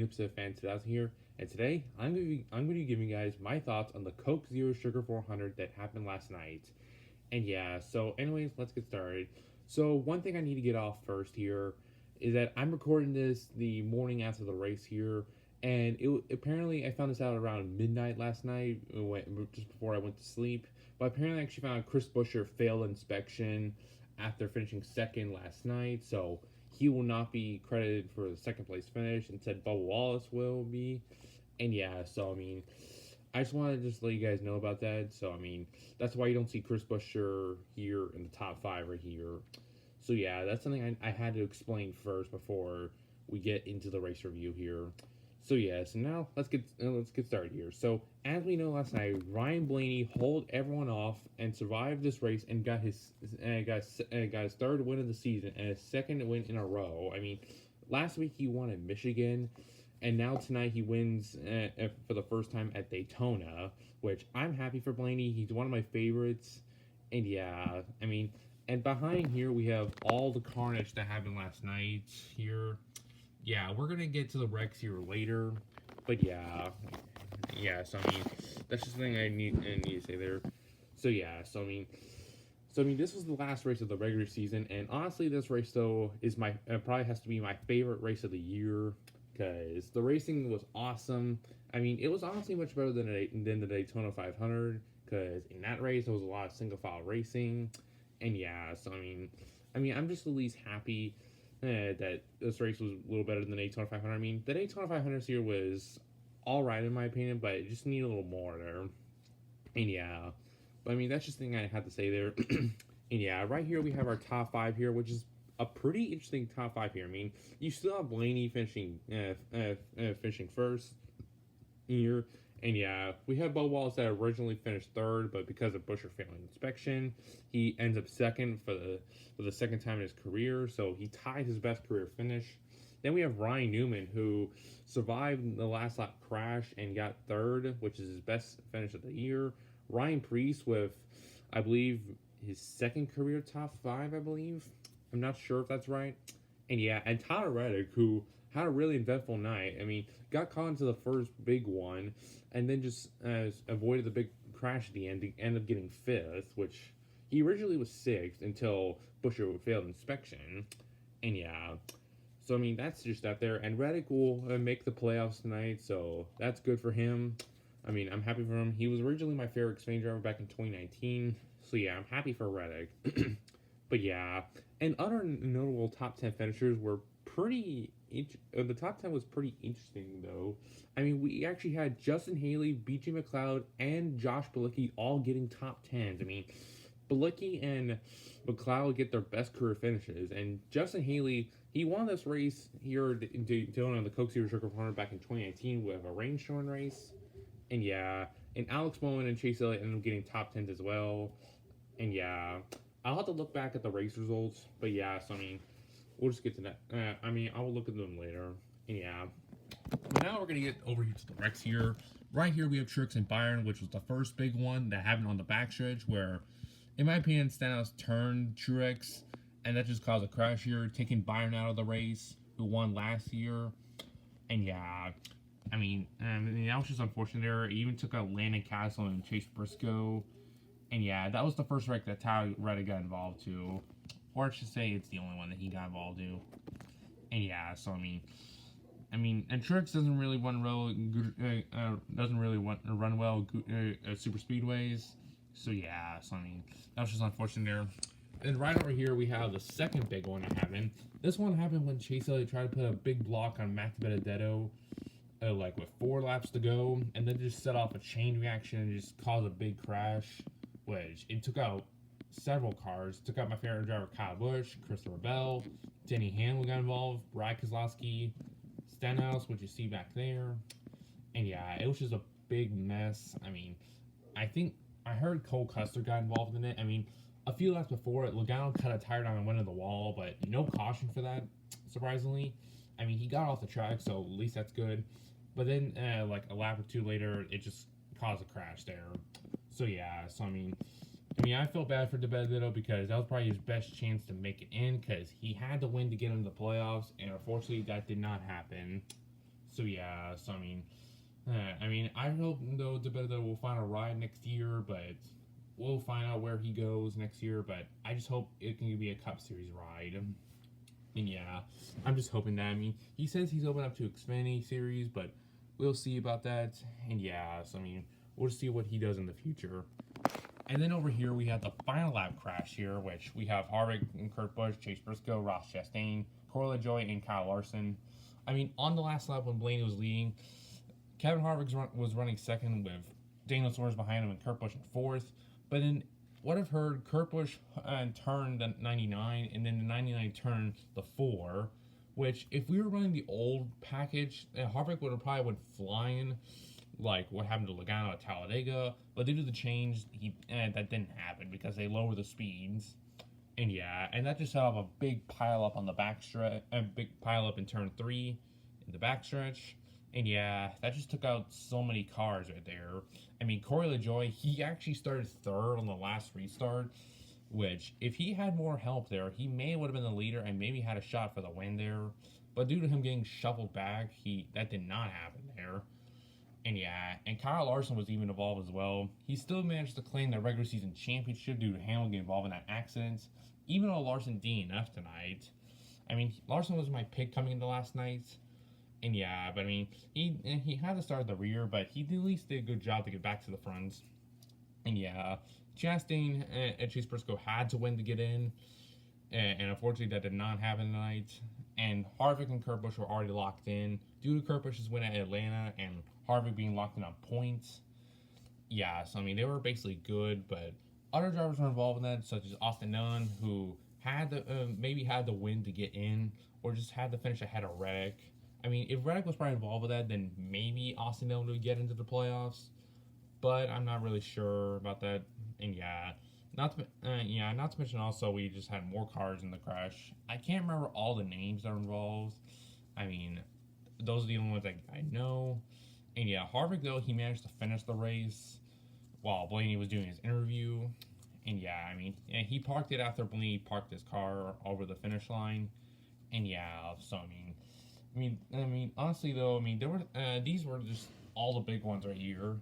episode of Fan 2000 here, and today I'm going to be giving you guys my thoughts on the Coke Zero Sugar 400 that happened last night. And yeah, so anyways, let's get started. So one thing I need to get off first here is that I'm recording this the morning after the race here, and apparently I found this out around midnight last night, just before I went to sleep. But apparently I actually found Chris Buescher failed inspection after finishing second last night, so he will not be credited for the second place finish. Instead, Bubba Wallace will be. And yeah, so I mean, I just wanted to just let you guys know about that. So I mean, that's why you don't see Chris Buescher here in the top five right here. So yeah, that's something I had to explain first before we get into the race review here. So yeah, so now let's get started here. So as we know, last night Ryan Blaney hauled everyone off and survived this race and got his third win of the season and his second win in a row. I mean, last week he won at Michigan, and now tonight he wins for the first time at Daytona, which I'm happy for Blaney. He's one of my favorites, and yeah, I mean, and behind here we have all the carnage that happened last night here. Yeah, we're gonna get to the wrecks here later, but yeah. So I mean, that's just the thing I need to say there. So yeah, so I mean, this was the last race of the regular season, and honestly, this race though is probably has to be my favorite race of the year because the racing was awesome. I mean, it was honestly much better than the Daytona 500 because in that race there was a lot of single file racing, and yeah, so I mean, I'm just at least happy that this race was a little better than the Daytona 500. I mean, the Daytona 500 here was all right in my opinion, but it just needed a little more there. And yeah, but I mean, that's just the thing I had to say there. And yeah, right here we have our top five here, which is a pretty interesting top five here. I mean, you still have Blaney finishing first here. And yeah, we have Bo Wallace that originally finished third, but because of Buescher failing inspection, he ends up second for the second time in his career. So he tied his best career finish. Then we have Ryan Newman, who survived the last lap crash and got third, which is his best finish of the year. Ryan Preece with, I believe, his second career top five, I believe. I'm not sure if that's right. And yeah, and Tyler Reddick, who had a really eventful night. I mean, got caught into the first big one, and then just avoided the big crash at the end to end up getting fifth, which he originally was sixth until Buescher failed inspection. And yeah, so I mean, that's just that there. And Reddick will make the playoffs tonight, so that's good for him. I mean, I'm happy for him. He was originally my favorite Xfinity driver back in 2019, so yeah, I'm happy for Reddick. But yeah, and other notable top 10 finishers were pretty. The top 10 was pretty interesting, though. I mean, we actually had Justin Haley, B.J. McLeod, and Josh Bilicki all getting top 10s. I mean, Bilicki and McLeod get their best career finishes, and Justin Haley, he won this race here in Daytona on the Coke Zero Sugar 400 back in 2019 with a rain-shorn race. And yeah, and Alex Bowman and Chase Elliott ended up getting top 10s as well. And yeah, I'll have to look back at the race results, but yeah, so I mean, we'll just get to that. I mean, I will look at them later. And yeah. But now we're going to get over here to the wrecks here. Right here we have Truex and Byron, which was the first big one that happened on the backstretch where, in my opinion, Stenhouse turned Truex, and that just caused a crash here, taking Byron out of the race, who won last year. And yeah, I mean, that was just unfortunate there. It even took out Landon Castle and Chase Briscoe. And yeah, that was the first wreck that Tyler Reddick got involved to. Or I should say it's the only one that he got involved to. And yeah, so I mean, and Truex doesn't really run well, run well super speedways. So yeah, so I mean, that was just unfortunate there. And right over here we have the second big one that happened. This one happened when Chase Elliott tried to put a big block on Max Benedetto, like with 4 laps to go, and then just set off a chain reaction and just caused a big crash, which it took out several cars. Took out my favorite driver Kyle Busch, Christopher Bell, Denny Hamlin got involved, Brad Keselowski, Stenhouse, which you see back there. And yeah, it was just a big mess. I mean, I heard Cole Custer got involved in it. I mean, a few laps before it, Logano cut a tire down and went into the wall, but no caution for that, surprisingly. I mean, he got off the track, so at least that's good. But then, like a lap or two later, it just caused a crash there. So yeah, so I mean, I felt bad for DiBenedetto because that was probably his best chance to make it in because he had to win to get into the playoffs, and unfortunately that did not happen. So yeah, so I mean, I hope though DeBetta will find a ride next year, but we'll find out where he goes next year. But I just hope it can be a Cup Series ride. And yeah, I'm just hoping that. I mean, he says he's open up to Xfinity Series, but we'll see about that. And yeah, so I mean, we'll see what he does in the future. And then over here we have the final lap crash here, which we have Harvick and Kurt Busch, Chase Briscoe, Ross Chastain, Corey LaJoie, and Kyle Larson. I mean, on the last lap when Blaney was leading, Kevin Harvick was running second with Daniel Suarez behind him and Kurt Busch in fourth. But then what I've heard, Kurt Busch turned the 99, and then the 99 turned the 4, which if we were running the old package, Harvick would have probably went flying, like what happened to Logano at Talladega. But due to the change, that didn't happen because they lowered the speeds. And yeah, and that just set off a big pile up on the backstretch, a big pile up in turn 3 in the backstretch. And yeah, that just took out so many cars right there. I mean, Corey LaJoie, he actually started third on the last restart, which if he had more help there, he may would have been the leader and maybe had a shot for the win there. But due to him getting shuffled back, that did not happen there. And yeah, and Kyle Larson was even involved as well. He still managed to claim the regular season championship due to Hamilton getting involved in that accident, even though Larson DNF'd tonight. I mean, Larson was my pick coming into last night. And yeah, but I mean, he had to start at the rear, but he at least did a good job to get back to the front. And yeah, Chastain and Chase Briscoe had to win to get in, and unfortunately that did not happen tonight. And Harvick and Kurt Busch were already locked in due to Kurt Busch's win at Atlanta and Harvick being locked in on points. Yeah, so I mean, they were basically good, but other drivers were involved in that, such as Austin Nunn, who had maybe had the win to get in, or just had to finish ahead of Reddick. I mean, if Reddick was probably involved with that, then maybe Austin Dillon would get into the playoffs. But I'm not really sure about that. And yeah, not to mention also we just had more cars in the crash. I can't remember all the names that are involved. I mean, those are the only ones I know. And yeah, Harvick though, he managed to finish the race while Blaney was doing his interview. And yeah, I mean, he parked it after Blaney parked his car over the finish line. And yeah, so I mean, honestly though, I mean, there were these were just all the big ones right here,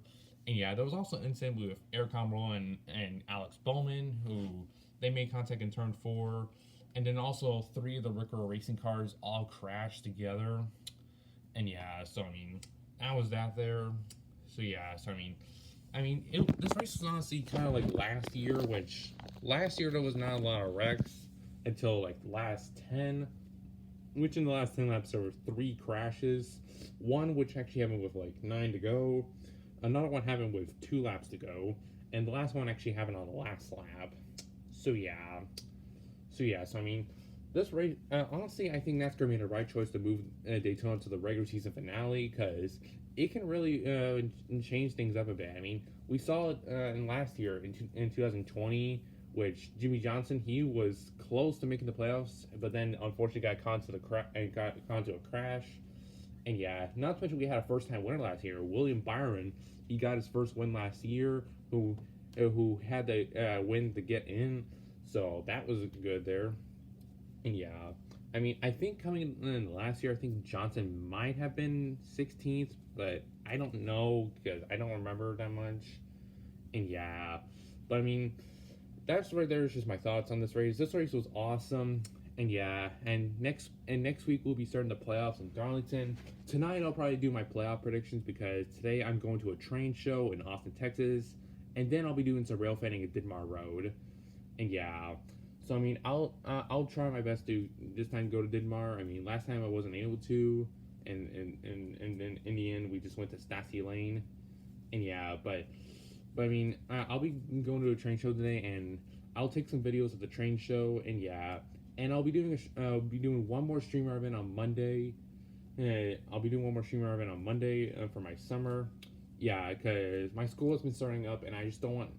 and yeah, there was also an incident with Eric Almirola and Alex Bowman, who they made contact in turn 4, and then also 3 of the Ricker racing cars all crashed together, and yeah, so I mean, that was that there, so yeah, so I mean, this race was honestly kind of like last year, which last year there was not a lot of wrecks until like last 10. Which in the last 10 laps there were 3 crashes. One which actually happened with like 9 to go. Another one happened with 2 laps to go. And the last one actually happened on the last lap. So yeah, so I mean, this race, honestly, I think NASCAR made the right choice to move Daytona to the regular season finale, because it can really change things up a bit. I mean, we saw it in last year, in 2020, which Jimmy Johnson, he was close to making the playoffs, but then unfortunately got caught into a crash. And yeah, not to mention we had a first-time winner last year, William Byron. He got his first win last year, who had the win to get in, so that was good there. And yeah, I mean, I think coming in last year, I think Johnson might have been 16th, but I don't know because I don't remember that much. And yeah, but I mean, that's right there is just my thoughts on this race. This race was awesome. And yeah, and next week we'll be starting the playoffs in Darlington. Tonight I'll probably do my playoff predictions because today I'm going to a train show in Austin, Texas, and then I'll be doing some rail fanning at Didmar Road. And yeah, so I mean I'll try my best to this time go to Didmar. I mean last time I wasn't able to, and then in the end we just went to Stassi Lane. And yeah, but I mean I'll be going to a train show today, and I'll take some videos of the train show. And yeah. And I'll be doing one more streamer event on Monday. I'll be doing one more streamer event on Monday for my summer. Yeah, because my school has been starting up, and I just don't want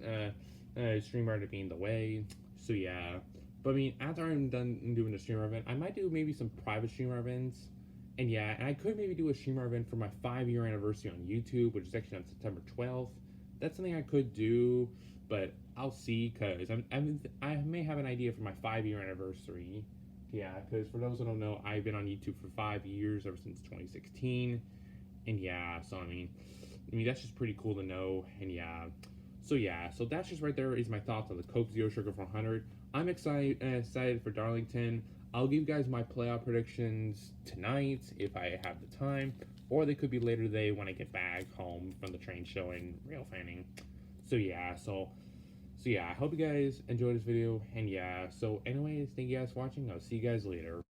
streamer to be in the way. So yeah, but I mean, after I'm done doing the streamer event, I might do maybe some private streamer events. And yeah, and I could maybe do a streamer event for my 5-year anniversary on YouTube, which is actually on September 12th. That's something I could do, but I'll see, because I may have an idea for my 5-year anniversary. Yeah, because for those who don't know, I've been on YouTube for 5 years, ever since 2016. And yeah, so I mean that's just pretty cool to know. And yeah, so that's just right there is my thoughts on the Coke Zero Sugar 400. I'm excited for Darlington. I'll give you guys my playoff predictions tonight if I have the time, or they could be later today when I get back home from the train show and rail fanning. So yeah, I hope you guys enjoyed this video, and yeah, so anyways, thank you guys for watching. I'll see you guys later.